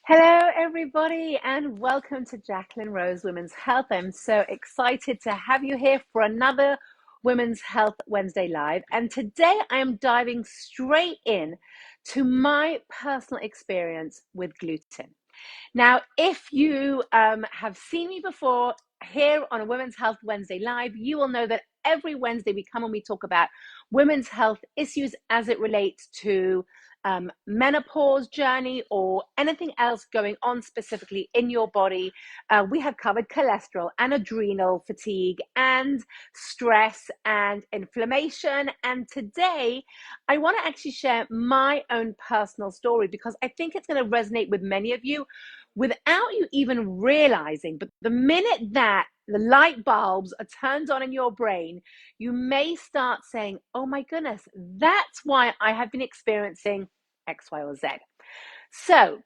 Hello, everybody, and welcome to Jacqueline Rose Women's Health. I'm so excited to have you here for another Women's Health Wednesday Live. And today I am diving straight in to my personal experience with gluten. Now, if you have seen me before here on a Women's Health Wednesday Live, you will know that every Wednesday we come and we talk about women's health issues as it relates to menopause journey or anything else going on specifically in your body. We have covered cholesterol and adrenal fatigue and stress and inflammation. And today I want to actually share my own personal story because I think it's going to resonate with many of you without you even realizing. But the minute that the light bulbs are turned on in your brain, you may start saying, oh my goodness, that's why I have been experiencing X, Y, or Z. So,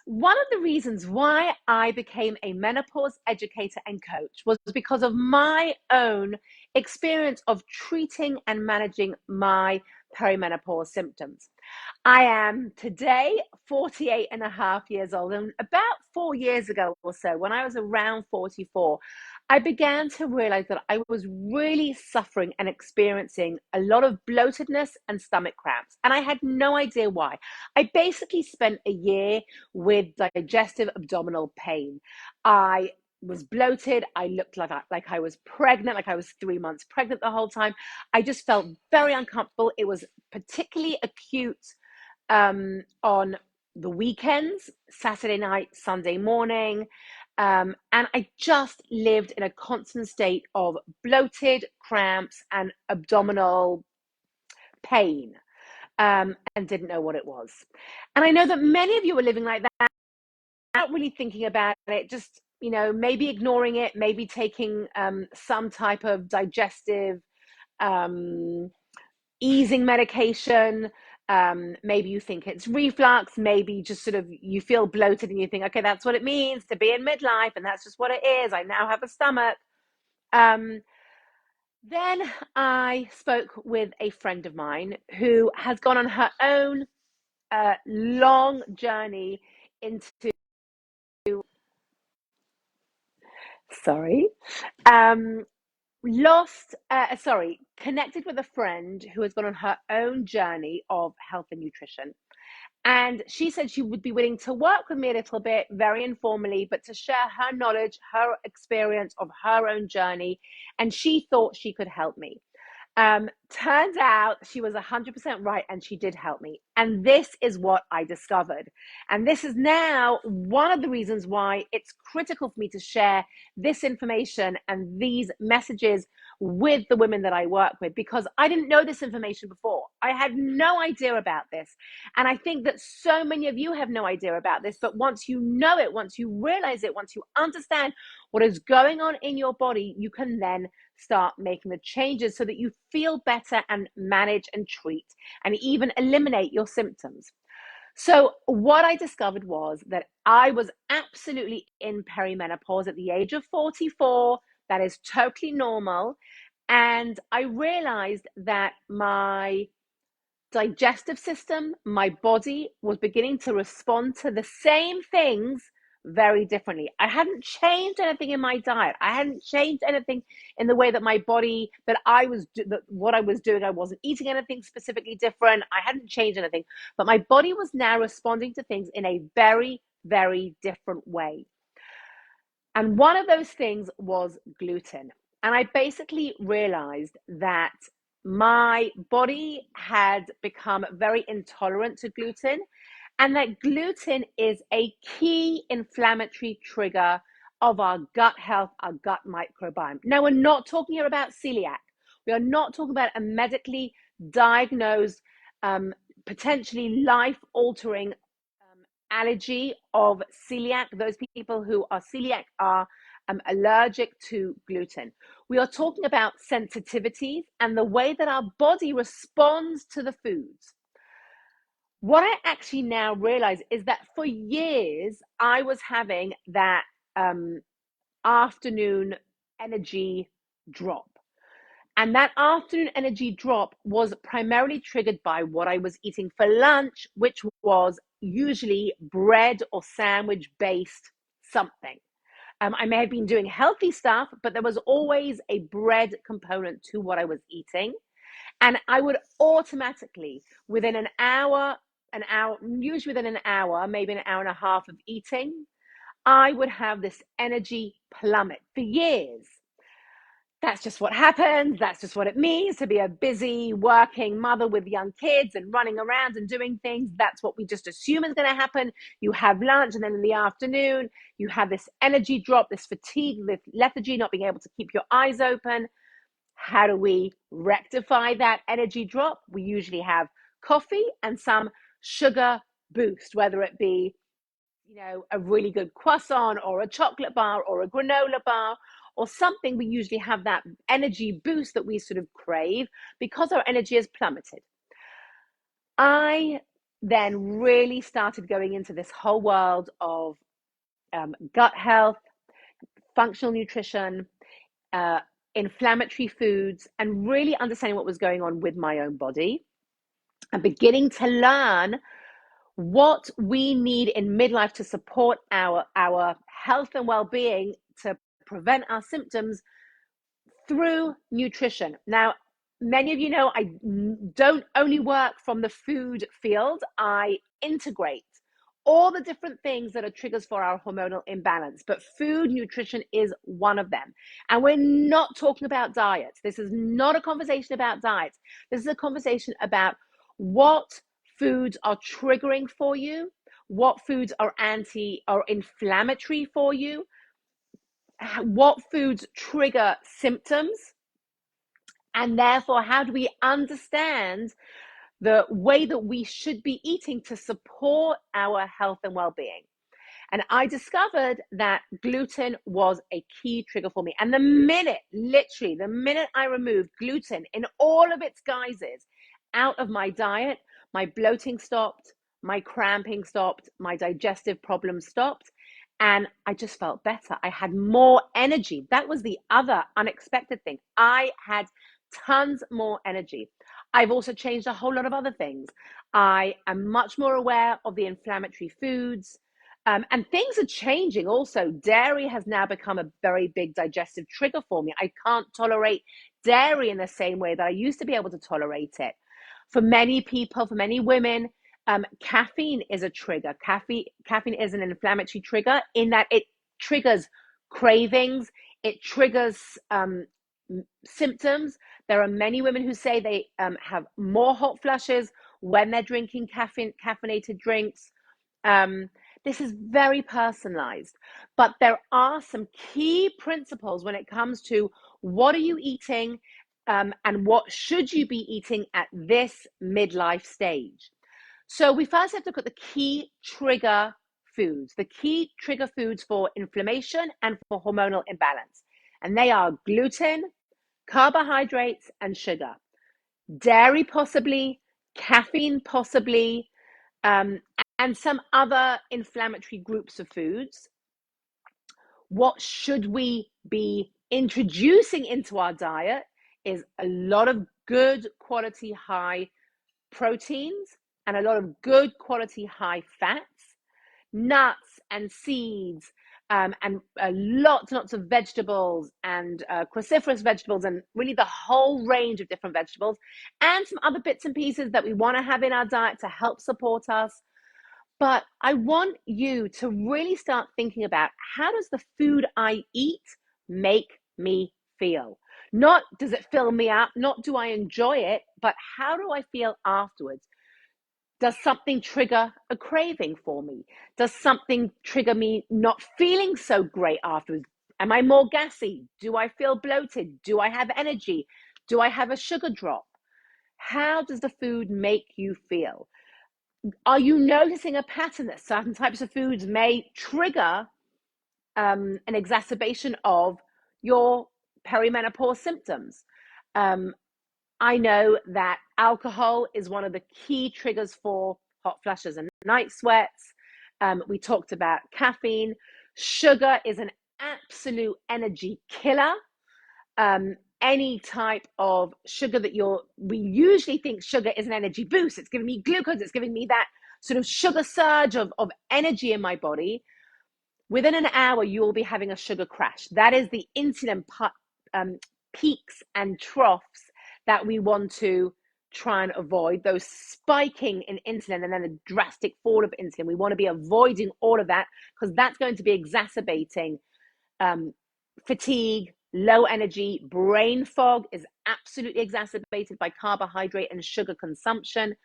one of the reasons why I became a menopause educator and coach was because of my own experience of treating and managing my perimenopause symptoms. I am today 48 and a half years old, and about 4 years ago or so, when I was around 44, I began to realize that I was really suffering and experiencing a lot of bloatedness and stomach cramps, and I had no idea why. I basically spent a year with digestive abdominal pain. I was bloated. I looked like I was pregnant, like I was 3 months pregnant the whole time. I just felt very uncomfortable. It was particularly acute on the weekends, Saturday night, Sunday morning. And I just lived in a constant state of bloated cramps and abdominal pain, and didn't know what it was. And I know that many of you are living like that, not really thinking about it, just, maybe ignoring it, maybe taking some type of digestive um, easing medication. Maybe you think it's reflux, maybe just sort of you feel bloated and you think, okay, that's what it means to be in midlife, and that's just what it is. I now have a stomach. Um, then I spoke with a friend of mine who has gone on her own long journey into, sorry, um, connected with a friend who has gone on her own journey of health and nutrition. And she said she would be willing to work with me a little bit, very informally, but to share her knowledge, her experience of her own journey. And she thought she could help me. Turns out she was 100% right, and she did help me. And this is what I discovered. And this is now one of the reasons why it's critical for me to share this information and these messages with the women that I work with, because I didn't know this information before. I had no idea about this. And I think that so many of you have no idea about this. But once you know it, once you realize it, once you understand what is going on in your body, you can then start making the changes so that you feel better and manage and treat and even eliminate your symptoms. So what I discovered was that I was absolutely in perimenopause at the age of 44. That is totally normal. And I realized that my digestive system, my body was beginning to respond to the same things very differently. I hadn't changed anything in my diet. I hadn't changed anything in the way that my body, what I was doing. I wasn't eating anything specifically different. I hadn't changed anything, but my body was now responding to things in a very, very different way. And one of those things was gluten. And I basically realized that my body had become very intolerant to gluten, and that gluten is a key inflammatory trigger of our gut health, our gut microbiome. Now, we're not talking here about celiac. We are not talking about a medically diagnosed, potentially life altering allergy of celiac. Those people who are celiac are allergic to gluten. We are talking about sensitivities and the way that our body responds to the foods. What I actually now realize is that for years I was having that afternoon energy drop. And that afternoon energy drop was primarily triggered by what I was eating for lunch, which was usually bread or sandwich based something. I may have been doing healthy stuff, but there was always a bread component to what I was eating. And I would automatically, within usually within an hour, maybe an hour and a half of eating, I would have this energy plummet for years. That's just what happens. That's just what it means to be a busy working mother with young kids and running around and doing things. That's what we just assume is going to happen. You have lunch, and then in the afternoon, you have this energy drop, this fatigue, this lethargy, not being able to keep your eyes open. How do we rectify that energy drop? We usually have coffee and some sugar boost, whether it be a really good croissant or a chocolate bar or a granola bar or something. We usually have that energy boost that we sort of crave because our energy has plummeted. I then really started going into this whole world of gut health, functional nutrition, inflammatory foods, and really understanding what was going on with my own body and beginning to learn what we need in midlife to support our health and well-being, to prevent our symptoms through nutrition. Now, many of you know I don't only work from the food field. I integrate all the different things that are triggers for our hormonal imbalance, but food nutrition is one of them. And we're not talking about diets. This is not a conversation about diets. This is a conversation about what foods are triggering for you, what foods are inflammatory for you, what foods trigger symptoms, and therefore how do we understand the way that we should be eating to support our health and well-being. And I discovered that gluten was a key trigger for me. And literally the minute I removed gluten in all of its guises out of my diet, my bloating stopped, my cramping stopped, my digestive problems stopped, and I just felt better. I had more energy. That was the other unexpected thing. I had tons more energy. I've also changed a whole lot of other things. I am much more aware of the inflammatory foods. And things are changing also. Dairy has now become a very big digestive trigger for me. I can't tolerate dairy in the same way that I used to be able to tolerate it. For many people, for many women, caffeine is a trigger. Caffeine is an inflammatory trigger in that it triggers cravings, it triggers symptoms. There are many women who say they have more hot flushes when they're drinking caffeinated drinks. This is very personalized, but there are some key principles when it comes to what are you eating and what should you be eating at this midlife stage. So we first have to look at the key trigger foods, for inflammation and for hormonal imbalance. And they are gluten, carbohydrates, and sugar. Dairy possibly, caffeine possibly, and some other inflammatory groups of foods. What should we be introducing into our diet is a lot of good quality high proteins and a lot of good quality high fats, nuts and seeds, and lots of vegetables and cruciferous vegetables, and really the whole range of different vegetables, and some other bits and pieces that we want to have in our diet to help support us. But I want you to really start thinking about, how does the food I eat make me feel? Not does it fill me up, not do I enjoy it, but how do I feel afterwards? Does something trigger a craving for me? Does something trigger me not feeling so great afterwards? Am I more gassy? Do I feel bloated? Do I have energy? Do I have a sugar drop? How does the food make you feel? Are you noticing a pattern that certain types of foods may trigger an exacerbation of your perimenopause symptoms? I know that alcohol is one of the key triggers for hot flushes and night sweats. We talked about caffeine. Sugar is an absolute energy killer. Any type of sugar we usually think sugar is an energy boost. It's giving me glucose. It's giving me that sort of sugar surge of energy in my body, within an hour, you will be having a sugar crash. That is the insulin peaks and troughs that we want to try and avoid, those spiking in insulin and then a drastic fall of insulin. We want to be avoiding all of that because that's going to be exacerbating fatigue, low energy. Brain fog is absolutely exacerbated by carbohydrate and sugar consumption.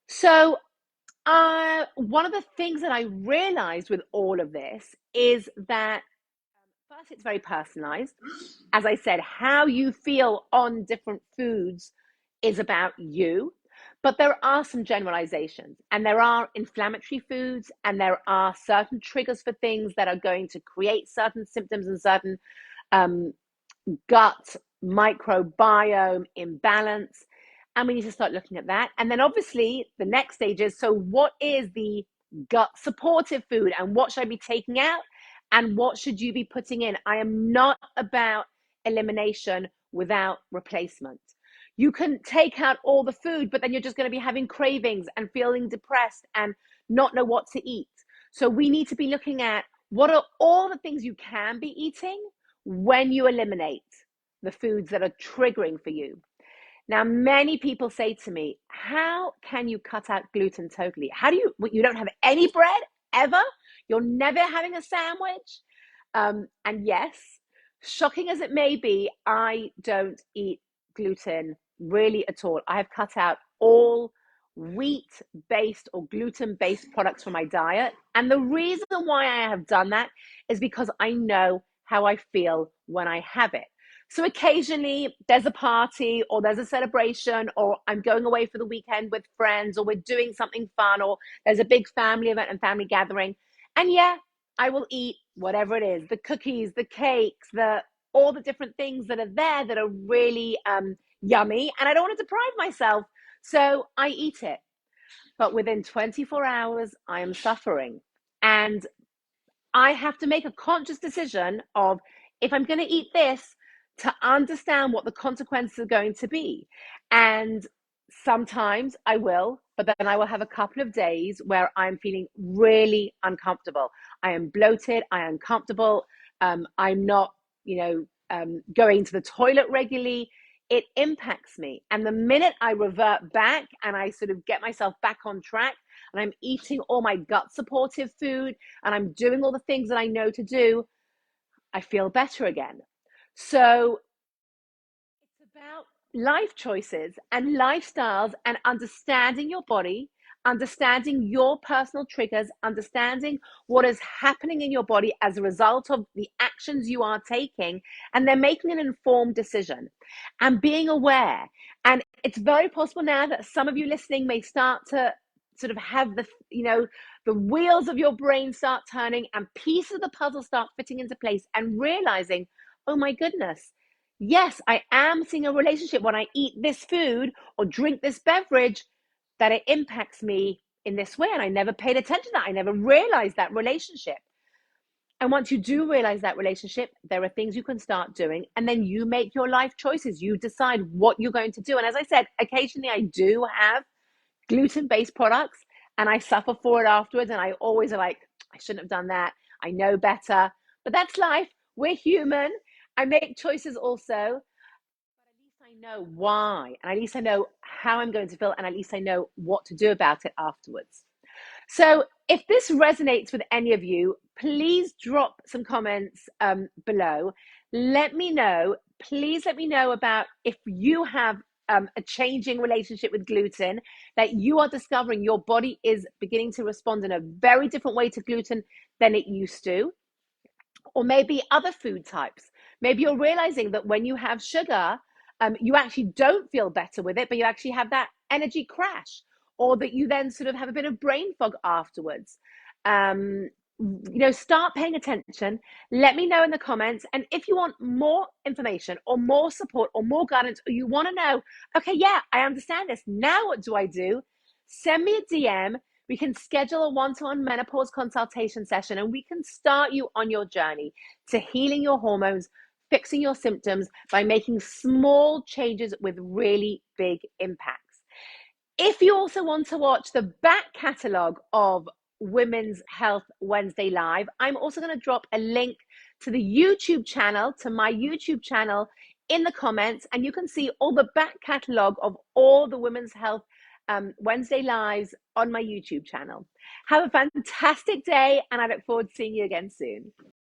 So one of the things that I realized with all of this is that first, it's very personalized. As I said, how you feel on different foods is about you. But there are some generalizations, and there are inflammatory foods, and there are certain triggers for things that are going to create certain symptoms and certain um, gut microbiome imbalance. And we need to start looking at that. And then obviously the next stage is, so what is the gut supportive food and what should I be taking out and what should you be putting in? I am not about elimination without replacement. You can take out all the food, but then you're just going to be having cravings and feeling depressed and not know what to eat. So we need to be looking at what are all the things you can be eating when you eliminate the foods that are triggering for you. Now, many people say to me, how can you cut out gluten totally? How do you don't have any bread ever? You're never having a sandwich? And yes, shocking as it may be, I don't eat gluten really at all. I have cut out all wheat-based or gluten-based products from my diet. And the reason why I have done that is because I know how I feel when I have it. So occasionally there's a party or there's a celebration or I'm going away for the weekend with friends or we're doing something fun or there's a big family event and family gathering. And yeah, I will eat whatever it is, the cookies, the cakes, all the different things that are there that are really yummy. And I don't want to deprive myself. So I eat it. But within 24 hours, I am suffering. And I have to make a conscious decision of if I'm going to eat this, to understand what the consequences are going to be. And sometimes I will, but then I will have a couple of days where I'm feeling really uncomfortable. I am bloated, I am uncomfortable, I'm not, going to the toilet regularly. It impacts me. And the minute I revert back and I sort of get myself back on track and I'm eating all my gut supportive food and I'm doing all the things that I know to do, I feel better again. So it's about life choices and lifestyles and understanding your body, understanding your personal triggers, understanding what is happening in your body as a result of the actions you are taking, and then making an informed decision and being aware. And it's very possible now that some of you listening may start to sort of have the wheels of your brain start turning and pieces of the puzzle start fitting into place and realizing, oh my goodness, yes, I am seeing a relationship when I eat this food or drink this beverage, that it impacts me in this way. And I never paid attention to that. I never realized that relationship. And once you do realize that relationship, there are things you can start doing. And then you make your life choices. You decide what you're going to do. And as I said, occasionally I do have gluten-based products and I suffer for it afterwards. And I always are like, I shouldn't have done that. I know better. But that's life. We're human. I make choices also. But at least I know why. And at least I know how I'm going to feel. And at least I know what to do about it afterwards. So if this resonates with any of you, please drop some comments below. Let me know. Please let me know about if you have a changing relationship with gluten, that you are discovering your body is beginning to respond in a very different way to gluten than it used to. Or maybe other food types. Maybe you're realizing that when you have sugar, you actually don't feel better with it, but you actually have that energy crash, or that you then sort of have a bit of brain fog afterwards. Start paying attention. Let me know in the comments. And if you want more information or more support or more guidance, or you want to know, okay, yeah, I understand this. Now what do I do? Send me a DM. We can schedule a one-to-one menopause consultation session and we can start you on your journey to healing your hormones, fixing your symptoms by making small changes with really big impacts. If you also want to watch the back catalogue of Women's Health Wednesday Live, I'm also going to drop a link to the YouTube channel, to my YouTube channel in the comments, and you can see all the back catalogue of all the Women's Health Wednesday Lives on my YouTube channel. Have a fantastic day, and I look forward to seeing you again soon.